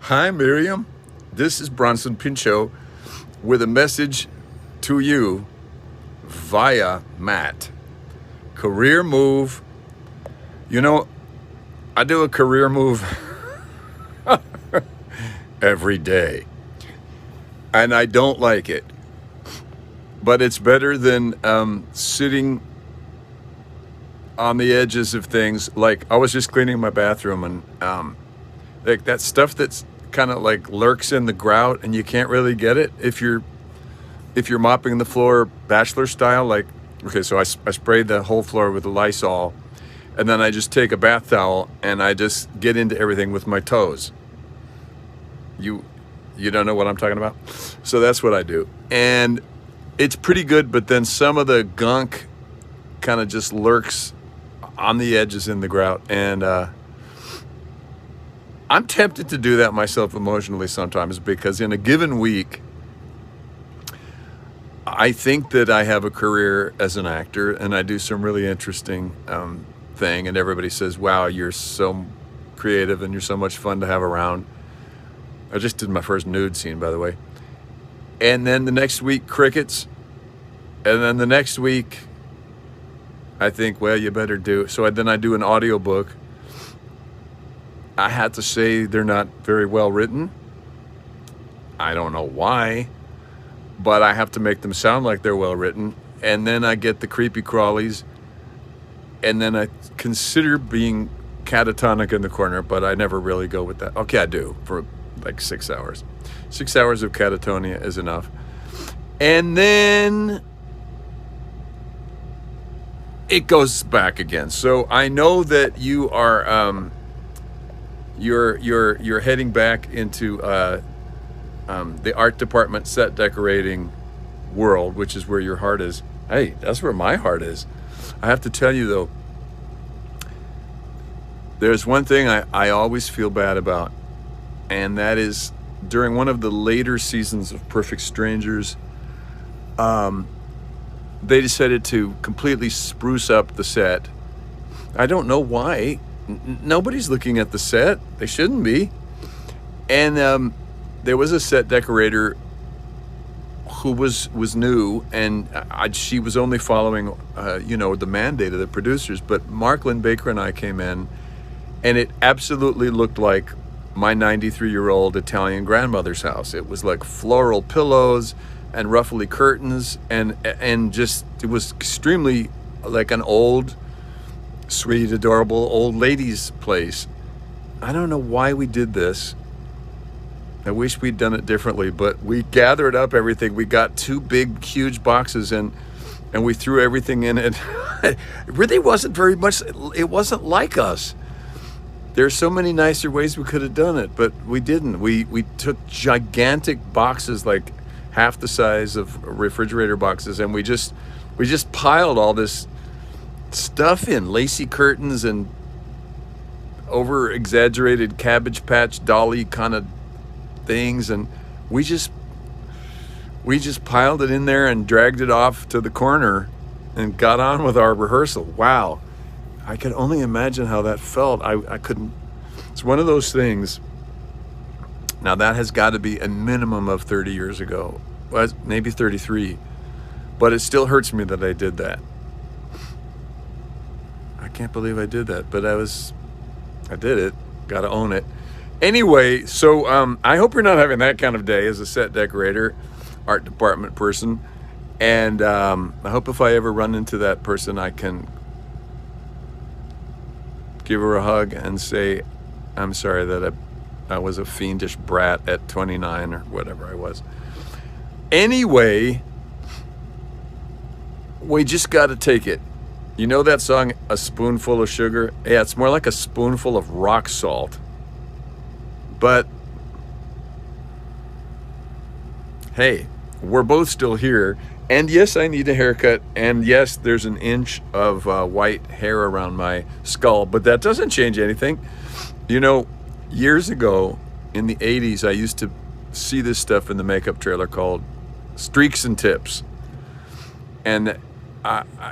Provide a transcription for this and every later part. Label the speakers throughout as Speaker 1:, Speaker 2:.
Speaker 1: Hi, Miriam. This is Bronson Pinchot with a message to you via Matt. Career move. You know, I do a career move every day, and I don't like it, but it's better than sitting on the edges of things. Like, I was just cleaning my bathroom, and like that stuff that's kind of like lurks in the grout and you can't really get it if you're mopping the floor bachelor style. Like, okay, so I sprayed the whole floor with Lysol, and then I just take a bath towel and I just get into everything with my toes. You don't know what I'm talking about? So that's what I do, and it's pretty good, but then some of the gunk kind of just lurks on the edges in the grout, and I'm tempted to do that myself emotionally sometimes, because in a given week, I think that I have a career as an actor and I do some really interesting thing, and everybody says, wow, you're so creative and you're so much fun to have around. I just did my first nude scene, by the way. And then the next week, crickets. And then the next week, I think, well, you better do. So then I do an audiobook. I had to say they're not very well written. I don't know why, but I have to make them sound like they're well written. And then I get the creepy crawlies, and then I consider being catatonic in the corner, but I never really go with that. Okay, I do for like 6 hours. 6 hours of catatonia is enough. And then it goes back again. So I know that you are you're heading back into the art department set decorating world, which is where your heart is. Hey, that's where my heart is. I have to tell you though, there's one thing I always feel bad about, and that is during one of the later seasons of Perfect Strangers, they decided to completely spruce up the set. I don't know why. Nobody's looking at the set. They shouldn't be. And there was a set decorator who was new, and she was only following, the mandate of the producers. But Mark Lynn-Baker and I came in, and it absolutely looked like my 93-year-old Italian grandmother's house. It was like floral pillows and ruffly curtains, and just, it was extremely like an old, sweet, adorable old lady's place. I don't know why we did this. I wish we'd done it differently, but we gathered up everything. We got two big, huge boxes, and we threw everything in it. It really wasn't very much. It wasn't like us. There's so many nicer ways we could have done it, but we didn't. We took gigantic boxes, like half the size of refrigerator boxes, and we just piled all this stuff in, lacy curtains and over exaggerated Cabbage Patch Dolly kind of things, and we just piled it in there and dragged it off to the corner and got on with our rehearsal. Wow, I could only imagine how that felt. I couldn't. It's one of those things. Now that has got to be a minimum of 30 years ago, well, maybe 33, but it still hurts me that I did that. I can't believe I did that, but I did it. Got to own it. Anyway, so I hope you're not having that kind of day as a set decorator, art department person, and I hope if I ever run into that person, I can give her a hug and say, I'm sorry that I was a fiendish brat at 29 or whatever I was. Anyway, we just got to take it. You know that song, A Spoonful of Sugar? Yeah, it's more like a spoonful of rock salt. But hey, we're both still here. And yes, I need a haircut. And yes, there's an inch of white hair around my skull. But that doesn't change anything. You know, years ago in the 80s, I used to see this stuff in the makeup trailer called Streaks and Tips. And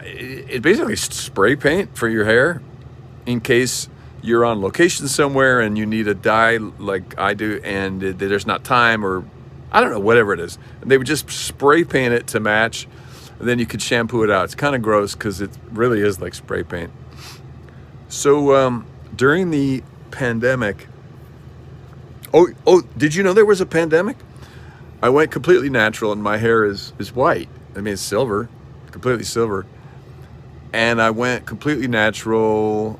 Speaker 1: it basically spray paint for your hair in case you're on location somewhere and you need a dye like I do, and there's not time, or I don't know, whatever it is. And they would just spray paint it to match, and then you could shampoo it out. It's kind of gross because it really is like spray paint. So during the pandemic, oh, did you know there was a pandemic? I went completely natural, and my hair is white. I mean, it's silver, completely silver. And I went completely natural,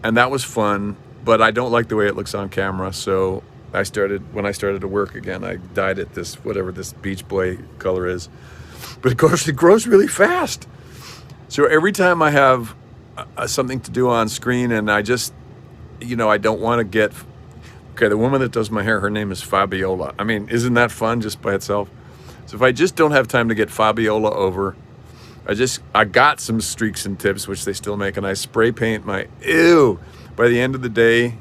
Speaker 1: and that was fun, but I don't like the way it looks on camera. So when I started to work again, I dyed it this, whatever this Beach Boy color is. But of course, it grows really fast. So every time I have something to do on screen, and I just, I don't want to get, okay, the woman that does my hair, her name is Fabiola. I mean, isn't that fun just by itself? So if I just don't have time to get Fabiola over, I got some streaks and tips, which they still make, and I spray paint my, by the end of the day,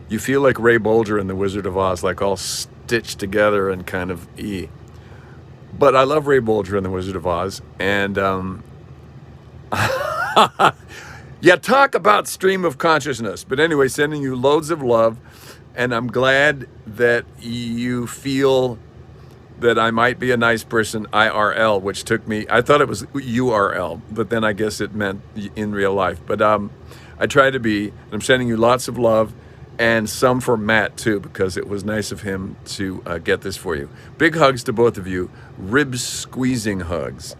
Speaker 1: you feel like Ray Bolger in The Wizard of Oz, like all stitched together and kind of But I love Ray Bolger in The Wizard of Oz, and yeah, talk about stream of consciousness. But anyway, sending you loads of love, and I'm glad that you feel that I might be a nice person IRL, which took me, I thought it was URL, but then I guess it meant in real life. But I try to be, and I'm sending you lots of love, and some for Matt too, because it was nice of him to get this for you. Big hugs to both of you, rib squeezing hugs.